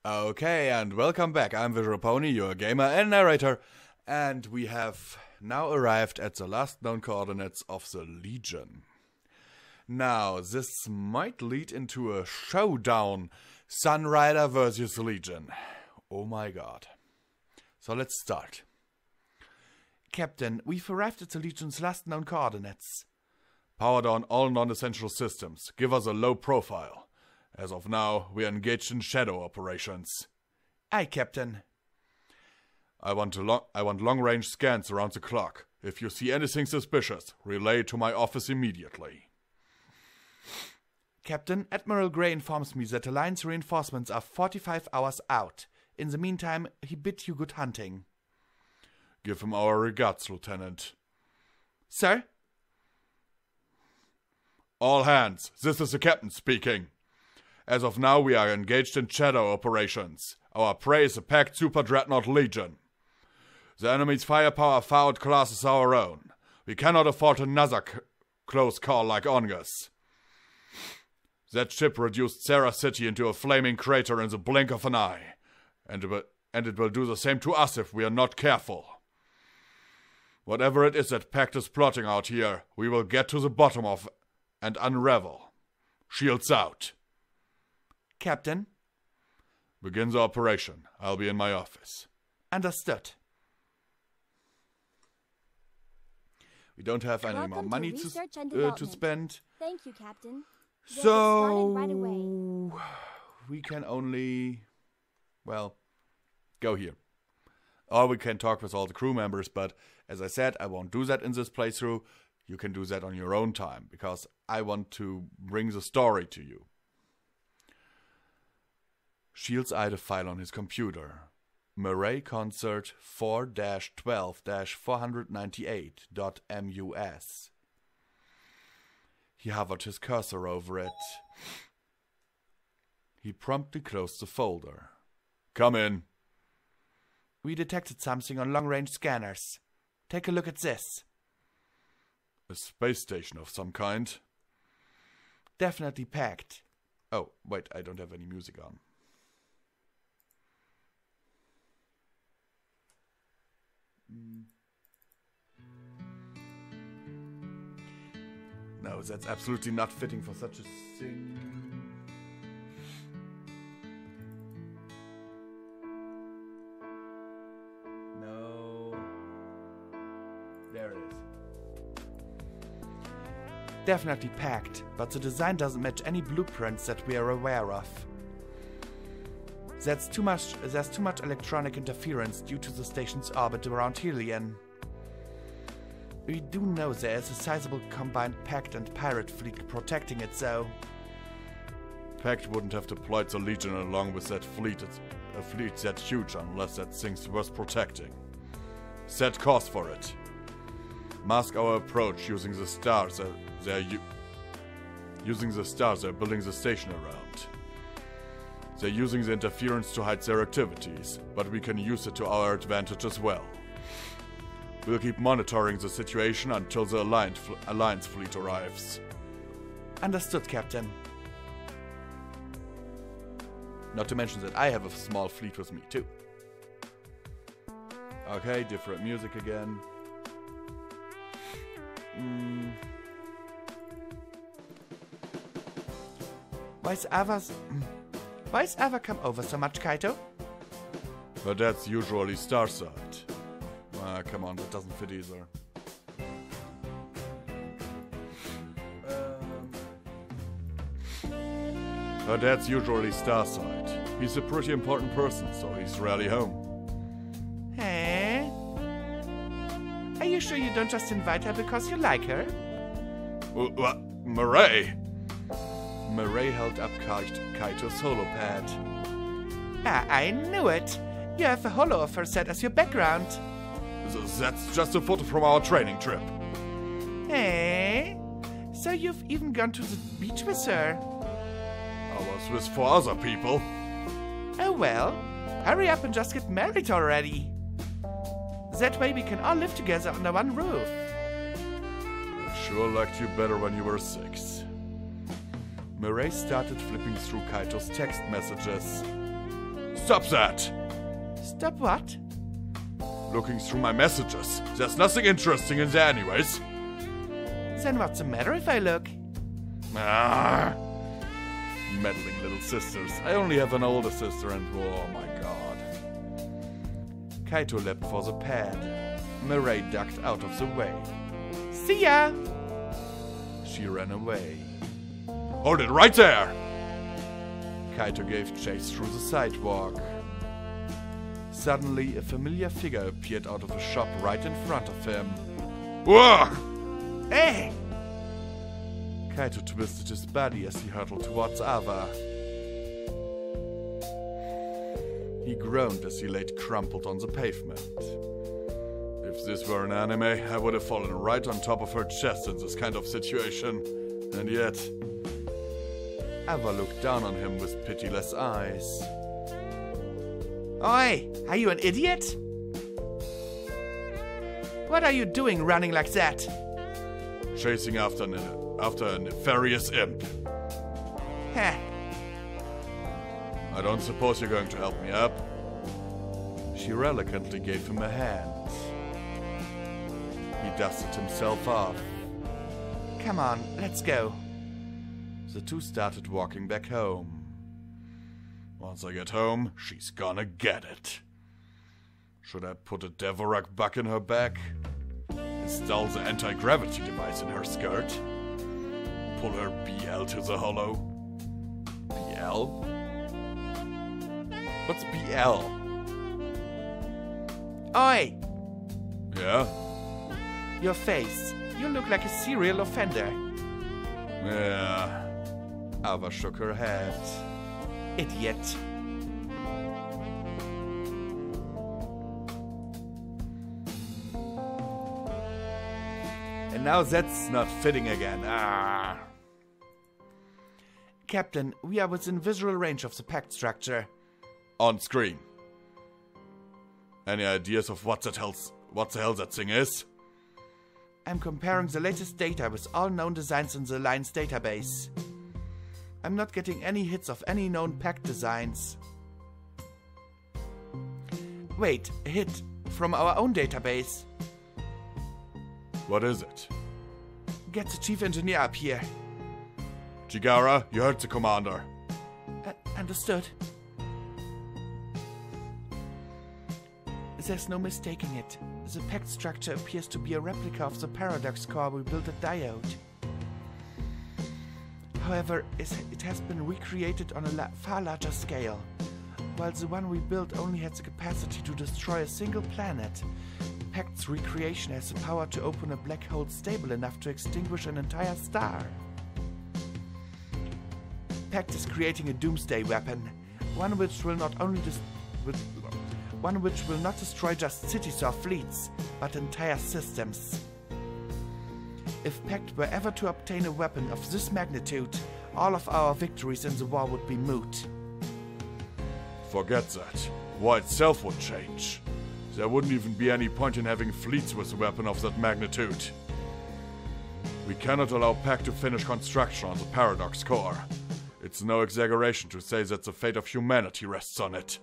Okay, and welcome back. I'm Visual Pony, your gamer and narrator, and we have now arrived at the last known coordinates of the Legion. Now, this might lead into a showdown, Sunrider versus Legion. Oh my god. So let's start. Captain, we've arrived at the Legion's last known coordinates. Power down all non-essential systems. Give us a low profile. As of now, we are engaged in shadow operations. Aye, Captain. I want long-range scans around the clock. If you see anything suspicious, relay to my office immediately. Captain, Admiral Grey informs me that Alliance reinforcements are 45 hours out. In the meantime, he bid you good hunting. Give him our regards, Lieutenant. Sir? All hands, this is the Captain speaking. As of now, we are engaged in shadow operations. Our prey is a packed Super Dreadnought Legion. The enemy's firepower far outclasses our own. We cannot afford another close call like Ongus. That ship reduced Sarah City into a flaming crater in the blink of an eye. And it will do the same to us if we are not careful. Whatever it is that Pact is plotting out here, we will get to the bottom of and unravel. Shields out. Captain? Begin the operation. I'll be in my office. Understood. We don't have any more money to spend. Thank you, Captain. So right away. We can only, well, go here. Or we can talk with all the crew members, but as I said, I won't do that in this playthrough. You can do that on your own time, because I want to bring the story to you. Shields eyed a file on his computer. Murray Concert 4-12-498.mus. He hovered his cursor over it. He promptly closed the folder. Come in. We detected something on long-range scanners. Take a look at this. A space station of some kind. Definitely packed. Oh, wait, I don't have any music on. No, that's absolutely not fitting for such a thing. No. There it is. Definitely packed, but the design doesn't match any blueprints that we are aware of. There's too much electronic interference due to the station's orbit around Helion. We do know there is a sizable combined Pact and Pirate fleet protecting it, though. Pact wouldn't have deployed the Legion along with that fleet, a fleet that huge unless that thing's worth protecting. Set course for it. Mask our approach using the stars they're building the station around. They're using the interference to hide their activities, but we can use it to our advantage as well. We'll keep monitoring the situation until the Alliance fleet arrives. Understood, Captain. Not to mention that I have a small fleet with me, too. Okay, different music again. Why's Ava come over so much, Kaito? But that's usually Starside. Come on, that doesn't fit either. But that's usually Starside. He's a pretty important person, so he's rarely home. Hey? Are you sure you don't just invite her because you like her? What? Murray? Murray held up Kaito's holo pad. Ah, I knew it. You have a holo of her set as your background. That's just a photo from our training trip. Hey? So you've even gone to the beach with her? I was with 4 other people. Oh well, hurry up and just get married already. That way we can all live together under one roof. I sure liked you better when you were 6. Murray started flipping through Kaito's text messages. Stop that! Stop what? Looking through my messages. There's nothing interesting in there anyways. Then what's the matter if I look? Ah, meddling little sisters. I only have an older sister and oh my god. Kaito leapt for the pad. Mireille ducked out of the way. See ya! She ran away. Hold it right there! Kaito gave chase through the sidewalk. Suddenly, a familiar figure appeared out of a shop right in front of him. Whoa! Hey! Kaito twisted his body as he hurtled towards Ava. He groaned as he laid crumpled on the pavement. If this were an anime, I would have fallen right on top of her chest in this kind of situation. And yet... Ava looked down on him with pitiless eyes. Oi! Are you an idiot? What are you doing running like that? Chasing after a nefarious imp. Heh. I don't suppose you're going to help me up? She reluctantly gave him a hand. He dusted himself off. Come on, let's go. The two started walking back home. Once I get home, she's gonna get it. Should I put a Devorak bug in her back? Install the anti-gravity device in her skirt? Pull her BL to the hollow? BL? What's BL? Oi! Yeah? Your face. You look like a serial offender. Yeah. Ava shook her head. Idiot. And now that's not fitting again. Ah. Captain, we are within visual range of the pact structure. On screen. Any ideas of what the hell that thing is? I'm comparing the latest data with all known designs in the Alliance database. I'm not getting any hits of any known pact designs. Wait, a hit from our own database. What is it? Get the chief engineer up here. Chigara, you heard the commander. Understood. There's no mistaking it. The pact structure appears to be a replica of the paradox core we built at Diode. However, it has been recreated on a far larger scale. While the one we built only had the capacity to destroy a single planet, Pact's recreation has the power to open a black hole stable enough to extinguish an entire star. Pact is creating a doomsday weapon, one which will not destroy just cities or fleets, but entire systems. If Pact were ever to obtain a weapon of this magnitude, all of our victories in the war would be moot. Forget that. War itself would change. There wouldn't even be any point in having fleets with a weapon of that magnitude. We cannot allow Pact to finish construction on the Paradox Core. It's no exaggeration to say that the fate of humanity rests on it.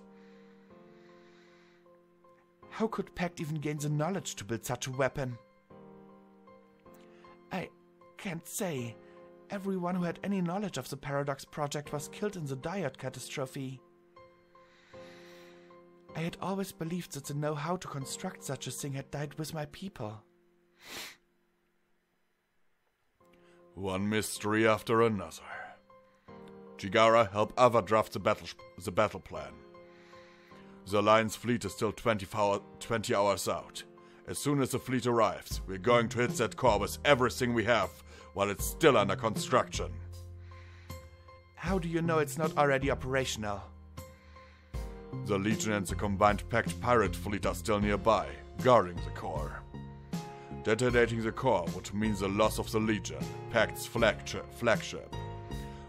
How could Pact even gain the knowledge to build such a weapon? I can't say. Everyone who had any knowledge of the Paradox project was killed in the Diode catastrophe. I had always believed that the know-how to construct such a thing had died with my people. One mystery after another. Chigara, help Ava draft the battle plan. The Alliance fleet is still 20 hours out. As soon as the fleet arrives, we're going to hit that core with everything we have, while it's still under construction. How do you know it's not already operational? The Legion and the combined Pact pirate fleet are still nearby, guarding the core. Detonating the core would mean the loss of the Legion, Pact's flagship.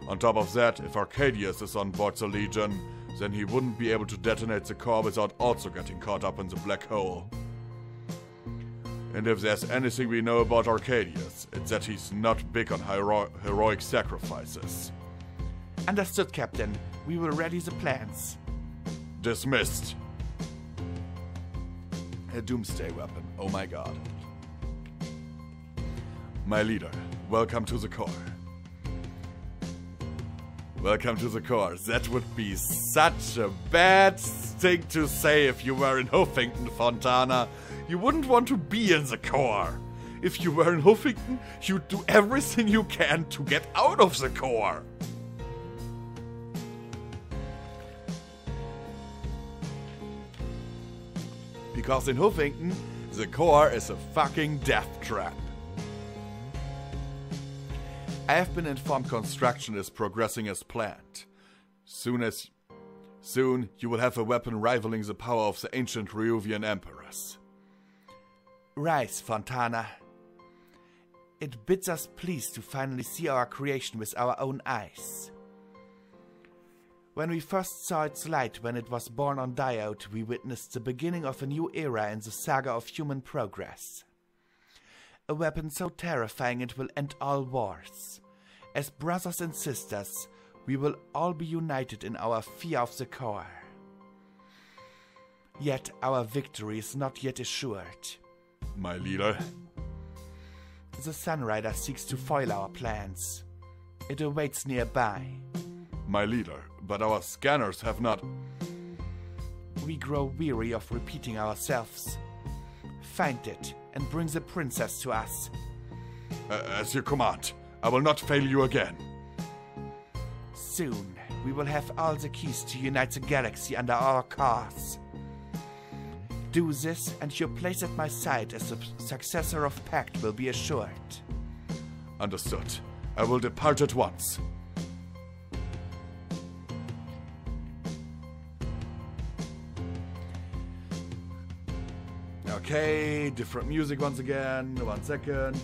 On top of that, if Arcadius is on board the Legion, then he wouldn't be able to detonate the core without also getting caught up in the black hole. And if there's anything we know about Arcadius, it's that he's not big on heroic sacrifices. Understood, Captain. We will ready the plans. Dismissed. A doomsday weapon, oh my god. My leader, welcome to the core. Welcome to the core. That would be such a bad thing to say if you were in Huffington, Fontana. You wouldn't want to be in the core. If you were in Huffington, you'd do everything you can to get out of the core. Because in Huffington, the core is a fucking death trap. I have been informed construction is progressing as planned. Soon you will have a weapon rivaling the power of the ancient Reuvian emperors. Rise, Fontana. It bids us pleased to finally see our creation with our own eyes. When we first saw its light when it was born on Diode, we witnessed the beginning of a new era in the saga of human progress. A weapon so terrifying it will end all wars. As brothers and sisters, we will all be united in our fear of the core. Yet our victory is not yet assured. My leader? The Sunrider seeks to foil our plans. It awaits nearby. My leader, but our scanners have not... We grow weary of repeating ourselves. Find it and bring the princess to us. As you command. I will not fail you again. Soon, we will have all the keys to unite the galaxy under our cause. Do this, and your place at my side as the successor of Pact will be assured. Understood. I will depart at once. Okay, different music once again. 1 second.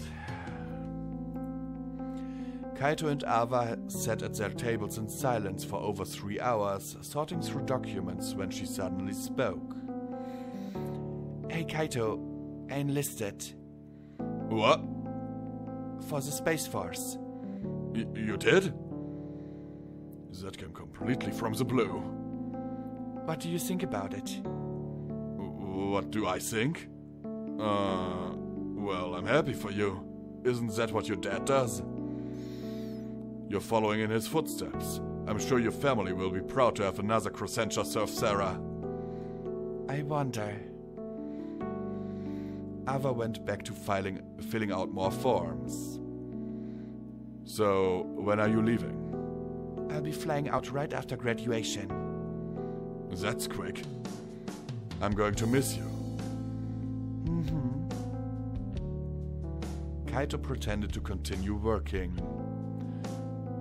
Kaito and Ava sat at their tables in silence for over 3 hours, sorting through documents when she suddenly spoke. Hey Kaito, I enlisted. What? For the Space Force. You did? That came completely from the blue. What do you think about it? What do I think? Well, I'm happy for you. Isn't that what your dad does? You're following in his footsteps. I'm sure your family will be proud to have another Crescentia serve Sarah. I wonder. Ava went back to filling out more forms. So, when are you leaving? I'll be flying out right after graduation. That's quick. I'm going to miss you. Kaito pretended to continue working.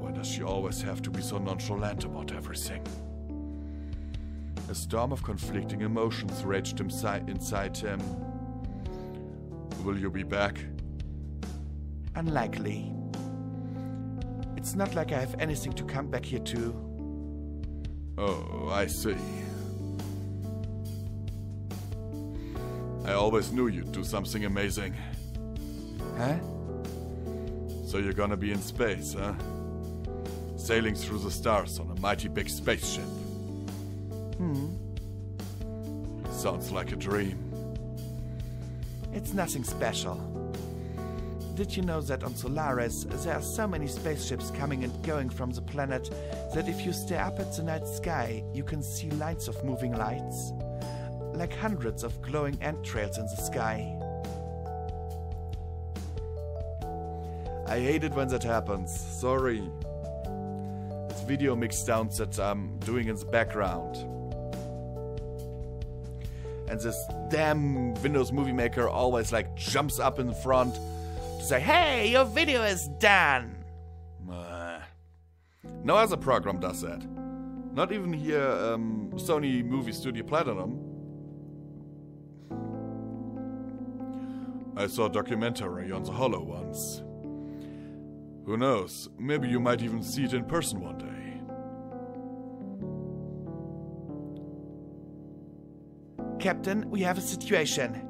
Why does she always have to be so nonchalant about everything? A storm of conflicting emotions raged inside him. Will you be back? Unlikely. It's not like I have anything to come back here to. Oh, I see. I always knew you'd do something amazing. Huh? So you're gonna be in space, huh? Sailing through the stars on a mighty big spaceship. Sounds like a dream. It's nothing special. Did you know that on Solaris there are so many spaceships coming and going from the planet that if you stare up at the night sky, you can see lines of moving lights? Like hundreds of glowing ant trails in the sky. I hate it when that happens. Sorry. It's video mix sounds that I'm doing in the background. And this damn Windows Movie Maker always like jumps up in front to say, "Hey, your video is done!" No other program does that. Not even here, Sony Movie Studio Platinum. I saw a documentary on the Hollow once. Who knows, maybe you might even see it in person one day. Captain, we have a situation.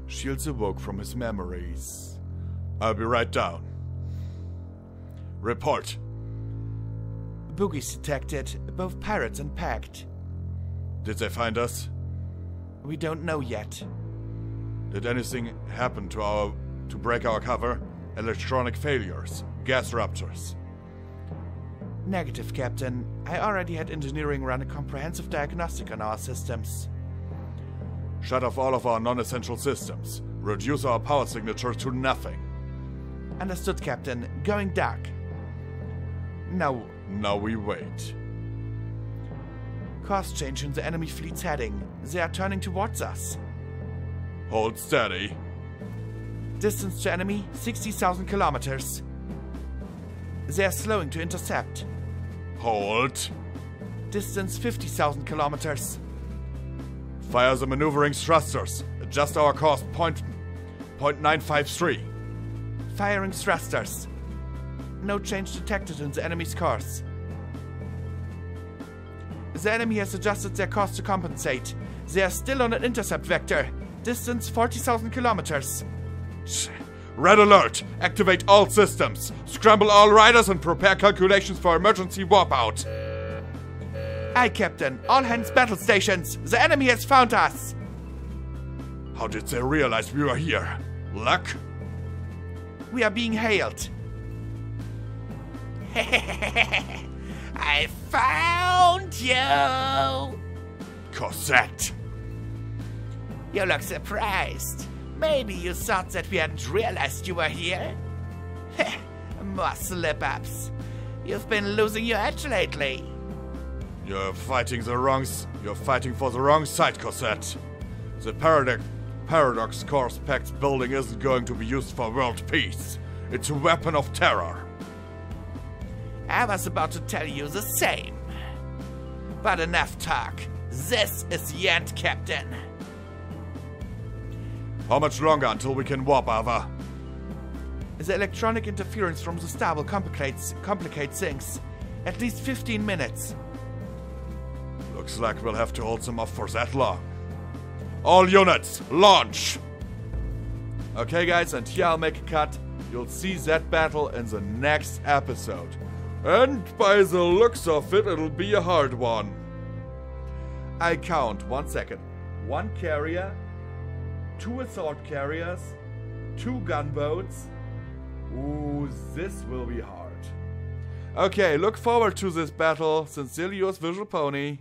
Shields awoke from his memories. I'll be right down. Report. Boogies detected, both pirates and packed. Did they find us? We don't know yet. Did anything happen to break our cover? Electronic failures, gas ruptures. Negative, Captain. I already had engineering run a comprehensive diagnostic on our systems. Shut off all of our non-essential systems. Reduce our power signature to nothing. Understood, Captain. Going dark. Now we wait. Course change in the enemy fleet's heading. They are turning towards us. Hold steady. Distance to enemy, 60,000 kilometers. They are slowing to intercept. Hold. Distance 50,000 kilometers. Fire the maneuvering thrusters. Adjust our course .953. Firing thrusters. No change detected in the enemy's course. The enemy has adjusted their course to compensate. They are still on an intercept vector. Distance 40,000 kilometers. Red alert! Activate all systems. Scramble all riders and prepare calculations for emergency warp out. Aye, Captain. All hands battle stations. The enemy has found us. How did they realize we were here? Luck? We are being hailed. I found you! Cosette! You look surprised. Maybe you thought that we hadn't realized you were here? More slip-ups. You've been losing your edge lately. You're fighting for the wrong side, Cosette. The Paradox Course Pact building isn't going to be used for world peace. It's a weapon of terror. I was about to tell you the same. But enough talk. This is the end, Captain. How much longer until we can warp, Ava? The electronic interference from the star will complicate things. At least 15 minutes. Looks like we'll have to hold them off for that long. All units, launch! Okay guys, and here I'll make a cut. You'll see that battle in the next episode. And by the looks of it, it'll be a hard one. I count, 1 second. 1 carrier, 2 assault carriers, 2 gunboats. Ooh, this will be hard. Okay, look forward to this battle. Sincerely yours, Visual Pony.